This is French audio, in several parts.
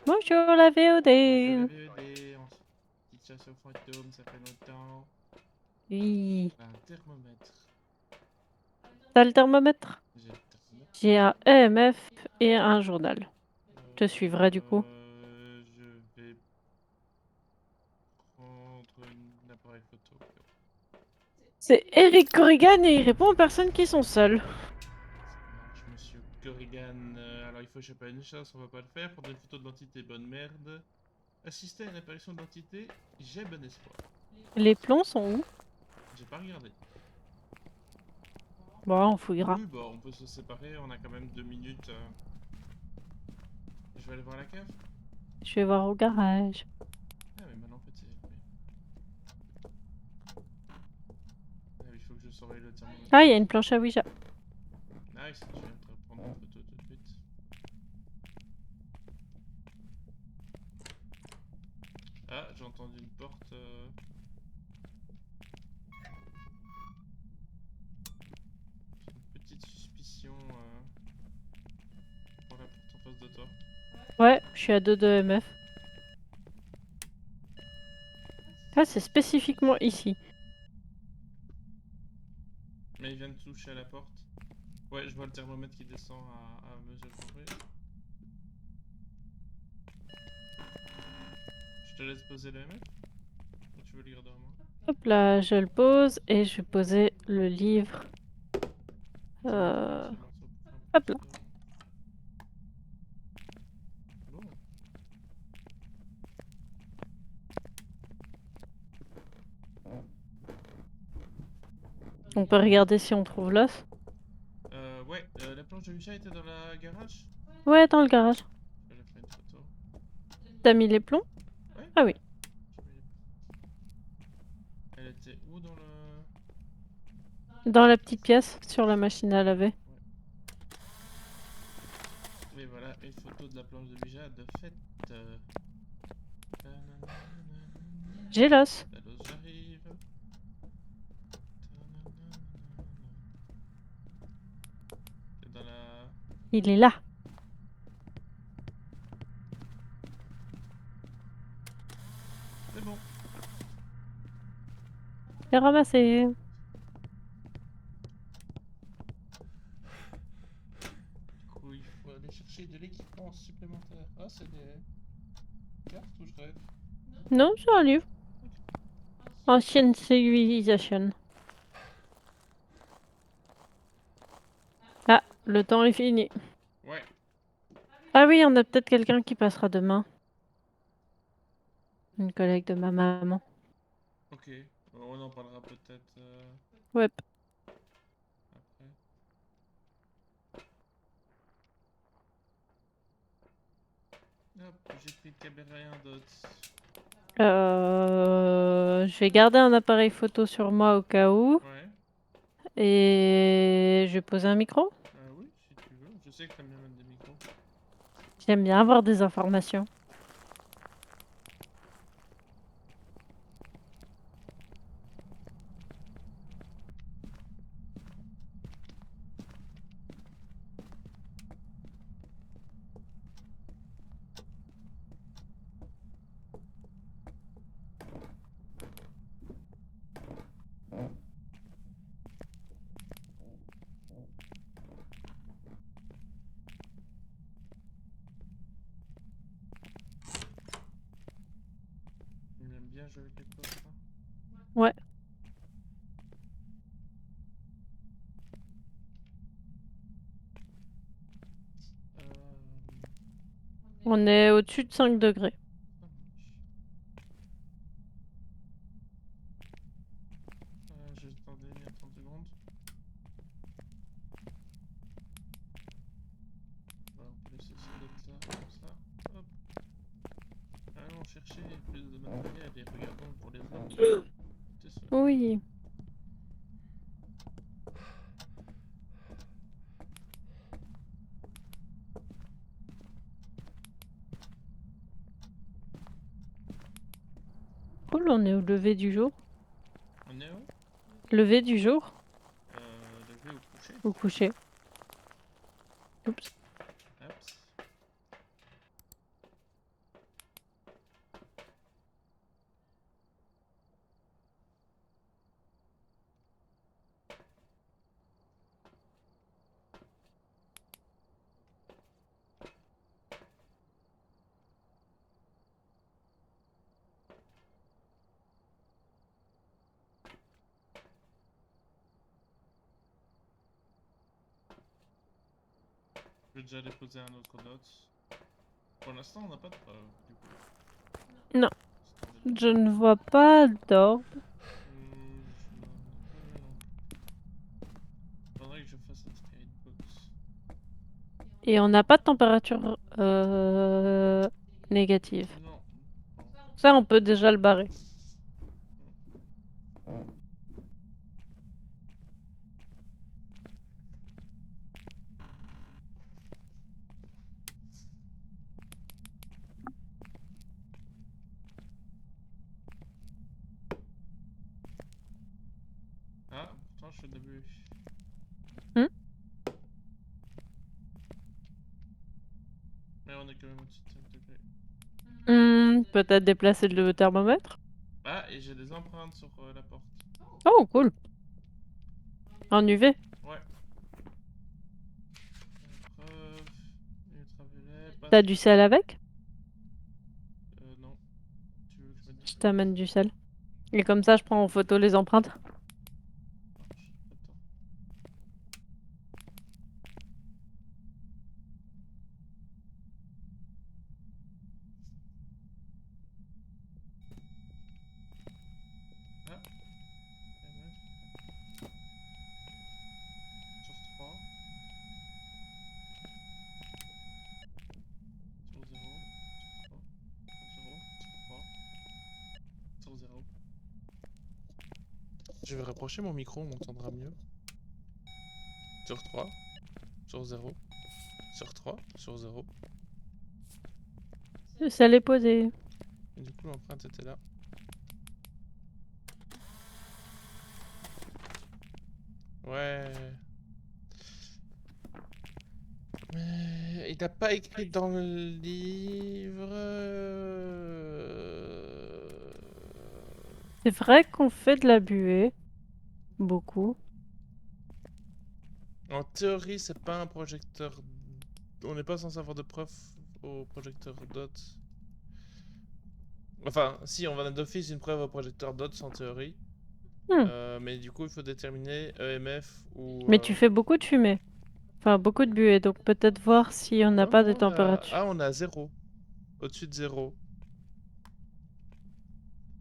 Bonjour la Bonjour la VOD. VED, on se petite chasse aux fantômes, ça fait longtemps. Oui. Un thermomètre. T'as le thermomètre? J'ai le thermomètre. J'ai un EMF et un journal. Je te suivrai du coup. Je vais prendre un appareil photo. C'est Eric Corrigan et il répond aux personnes qui sont seules. Ça marche, monsieur Corrigan. Alors il faut choper une chasse, on va pas le faire. Prendre une photo d'identité, bonne merde. Assister à une apparition d'identité, j'ai bon espoir. Les plombs sont où? J'ai pas regardé. Bon, on fouillera. Oui, bah on peut se séparer, on a quand même 2 minutes. Je vais aller voir la cave. Je vais voir au garage. Ah mais maintenant en fait c'est... oui. Ah, il faut que je surveille le thermomètre Ah, il y a une aussi. planche à Ouija. Nice, je viens de te prendre une photo tout de suite. Ah, j'ai entendu une porte. J'ai une petite suspicion pour la porte en face de toi. Ouais, je suis à 2 de EMF. Ah, c'est spécifiquement ici. Mais il vient de toucher à la porte. Ouais, je vois le thermomètre qui descend à mesure d'ouvrir. Je te laisse poser le MF ou tu veux le garder en main? Hop là, je le pose et je vais poser le livre. Tu veux prendre un de Euh... ces morceaux pour faire un Hop là. poster? Bon. On peut regarder si on trouve l'os. Ouais, la planche de Micha était dans la garage? Ouais, dans le garage. Je vais faire une photo. T'as mis les plombs? Ouais, Ah oui. elle était où dans le... Dans la petite pièce, sur la machine à laver. Ouais. Et voilà, une photo de la planche de Ouija de fait. J'ai l'os. Talos, j'arrive. C'est dans la... Il est là. C'est bon. J'ai ramassé. Du coup, il faut aller chercher de l'équipement supplémentaire. Ah, c'est des cartes ou je rêve? Non, c'est un livre. Ok. Ancienne civilisation. Ah, le temps est fini. Ouais. Ah oui, on a peut-être quelqu'un qui passera demain. Une collègue de ma maman. Ok. On en parlera peut-être Ouais. après. Hop, j'ai pris le caméra et un dot. Je vais garder un appareil photo sur moi au cas où. Ouais. Et je vais poser un micro. Oui, si tu veux. Je sais que t'aimes bien mettre des micros. J'aime bien avoir des informations. Il aime bien jouer avec les coffres. Hein. Ouais. Euh... On est au-dessus de 5 degrés. Ça marche. Je t'en ai 30 secondes. Voilà, on peut laisser ce dot là, comme ça. Hop. Allons chercher plus de matériel et regardons pour les armes. C'est ça. Oui. Cool, on est au lever du jour. On est où? Lever du jour Levé ou couché? ou coucher. Oups. Hop. peux déjà déposer un autre dot. Pour l'instant, on n'a pas de preuve, du coup. Non, C'est embêtant. je ne vois pas d'orbe. Je n'en ai pas vu non plus. Faudrait que je fasse un spirit box. Et on n'a pas de température négative. Non. Non. Ça, on peut déjà le barrer. Ah, pourtant je fais de la buée. Hmm. Mais on est quand même au-dessus de 5 degrés. Peut-être déplacer le thermomètre. Ah, et j'ai des empreintes sur la porte. Oh, cool. En UV. Ouais. Preuve. Ultraviolet. T'as du sel avec? Non. Tu veux que je mette du Je sel? t'amène du sel. Et comme ça, je prends en photo les empreintes. Marche. Attends. Ah. MF. Sur 3. Sur 0. Sur 3. Sur 0. Sur 3. Sur 0. Je vais rapprocher mon micro, on m'entendra mieux. Sur 3. Sur 0. Sur 3. Sur 0. Le sel est posé. Et du coup, l'empreinte était là. Ouais. Mais il n'a pas écrit dans le livre. C'est vrai qu'on fait de la buée. Beaucoup. En théorie, c'est pas un projecteur. On n'est pas censé avoir de preuves au projecteur DOT. Enfin, si, on va donner d'office une preuve au projecteur DOTS en théorie. Hmm. Mais du coup, il faut déterminer EMF ou. Mais tu fais beaucoup de fumée. Enfin, beaucoup de buée. Donc peut-être voir si on n'a Non, pas de non, on a. température. Ah, on a 0. Au-dessus de 0.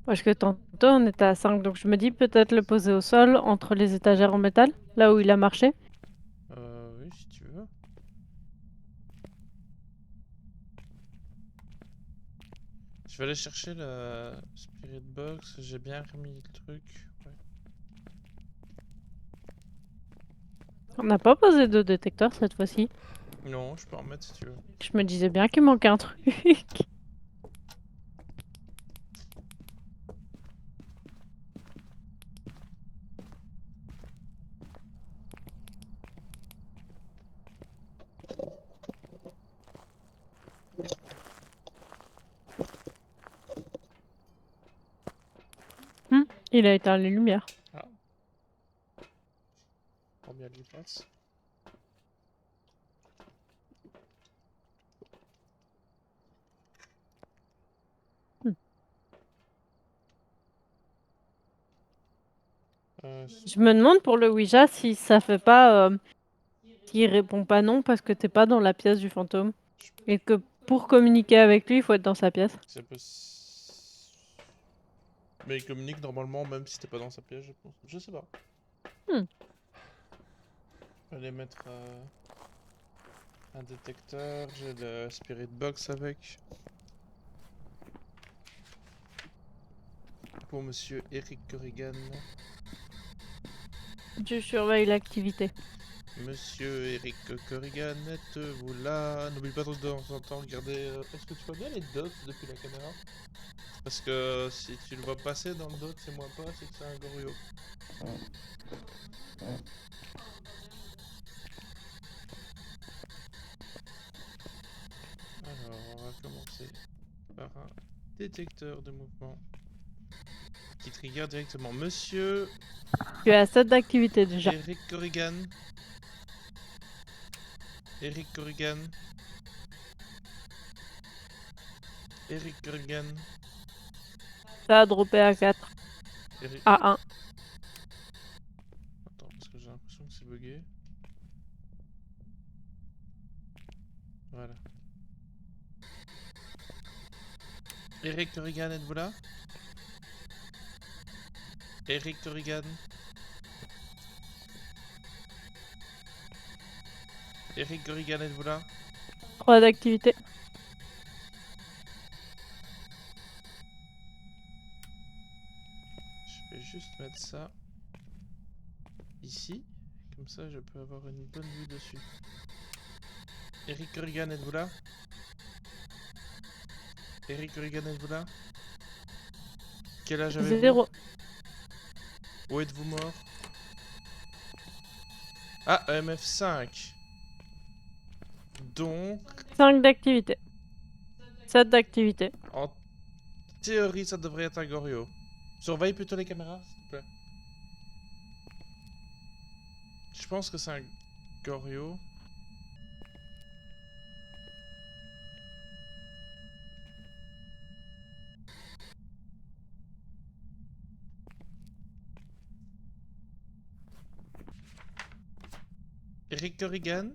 Parce que tantôt, on était à 5. Donc je me dis peut-être le poser au sol entre les étagères en métal. Là où il a marché. Oui, si tu veux. Je vais aller chercher la Spirit Box. J'ai bien remis le truc. Ouais. On n'a pas posé de détecteur cette fois-ci. Non, je peux en mettre si tu veux. Je me disais bien qu'il manquait un truc. Il a éteint les lumières. Ah. Combien lui passe? Hmm. Je me demande pour le Ouija si ça fait pas... s'il répond pas non parce que t'es pas dans la pièce du fantôme. Et que pour communiquer avec lui, il faut être dans sa pièce. C'est mais il communique normalement même si t'es pas dans sa pièce, je pense. Je sais pas. Hmm. Je vais aller mettre un détecteur. J'ai le Spirit Box avec. Pour monsieur Eric Corrigan. Je surveille l'activité. Monsieur Eric Corrigan, êtes-vous là? N'oublie pas de temps en temps regarder. Est-ce que tu vois bien les dots depuis la caméra? Parce que si tu le vois passer dans le dot, c'est moins pas, c'est que c'est un gorio. Alors, on va commencer par un détecteur de mouvement qui trigger directement. Monsieur Tu as 7 d'activité déjà. Eric Corrigan. Eric Corrigan. Eric Corrigan. Ça a droppé à 4. Eric... À 1. Attends, parce que j'ai l'impression que c'est bugué. Voilà. Eric Corrigan, êtes-vous là? Eric Corrigan. Eric Corrigan, êtes-vous là? 3 d'activité. Je vais juste mettre ça ici. Comme ça, je peux avoir une bonne vue dessus. Eric Corrigan, êtes-vous là? Eric Corrigan, êtes-vous là? Quel âge avez-vous? 0. Où êtes-vous mort? Ah, EMF 5. Donc, 5 d'activité. 7 d'activité. en théorie, ça devrait être un Gorio. Surveille plutôt les caméras, s'il te plaît. Je pense que c'est un Gorio. Eric Corrigan.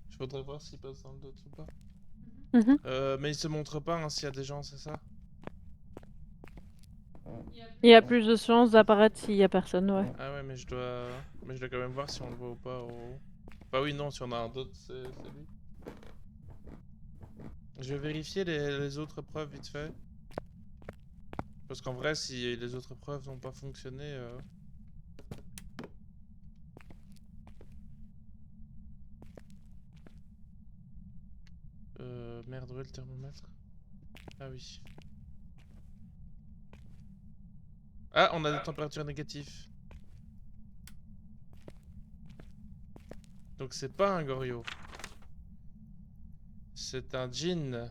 Je voudrais voir s'il passe dans le doute ou pas. Mhm. Mais il se montre pas hein, s'il y a des gens, c'est ça? Il y a plus de chances d'apparaître s'il y a personne, ouais. Ah ouais, mais je dois quand même voir si on le voit ou pas. Bah oui, non, si on a un doute, c'est lui. Je vais vérifier les autres preuves vite fait. Parce qu'en vrai, si les autres preuves n'ont pas fonctionné... Merde, où est le thermomètre? Ah oui. Ah, on a des températures négatives. Donc c'est pas un Gorio. C'est un djinn.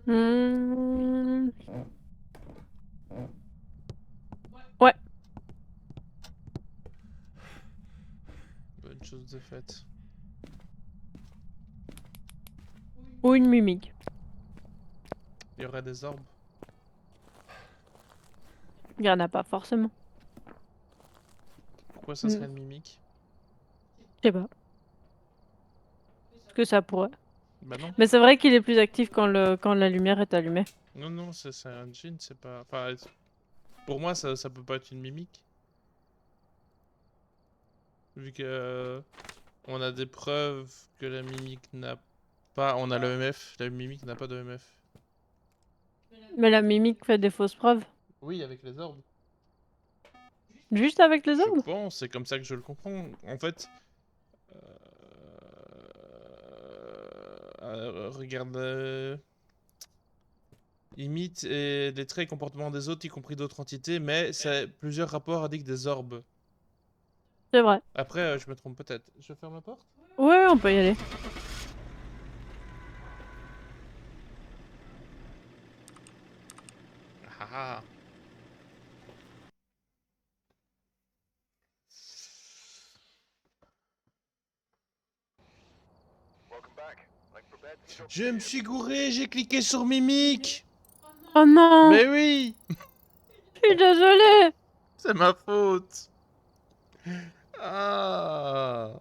Hmm. Ouais. Bonne chose de faite. Ou une mimique. Il y aurait des orbes. Il y en a pas forcément. Pourquoi ça serait une mimique? Je sais pas. Est-ce que ça pourrait? Bah non. Mais c'est vrai qu'il est plus actif quand la lumière est allumée. Non, non, c'est un djinn, c'est pas... Enfin, pour moi, ça peut pas être une mimique. Vu que... on a des preuves que la mimique n'a pas... On a l'EMF, la mimique n'a pas d'EMF. Mais la mimique fait des fausses preuves. Oui, avec les orbes. Juste avec les Je orbes? pense, c'est comme ça que je le comprends. En fait... regarde... imite les traits et comportements des autres, y compris d'autres entités, mais c'est plusieurs rapports indiquent des orbes. C'est vrai. Après, je me trompe peut-être. Je ferme la porte? Ouais, on peut y aller. Ah ah. Je me suis gouré, j'ai cliqué sur Mimique. Oh non! Mais oui, Je suis désolée! c'est ma faute. Ah.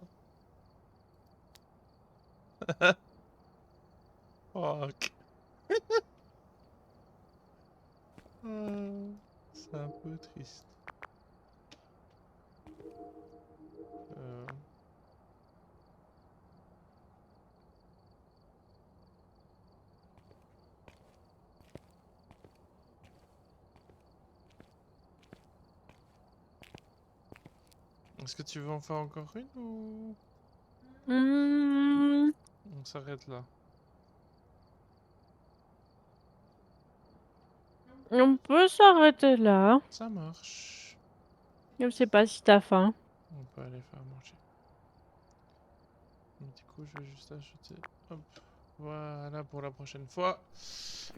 Fuck. Ah, c'est un peu triste. Euh, Est-ce que tu veux en faire encore une ou Hmm. on s'arrête là? On peut s'arrêter là. Ça marche. Je sais pas si t'as faim. On peut aller faire manger. Du coup, je vais juste ajouter. Hop. Voilà pour la prochaine fois.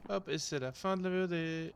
Hop, et c'est la fin de la VOD.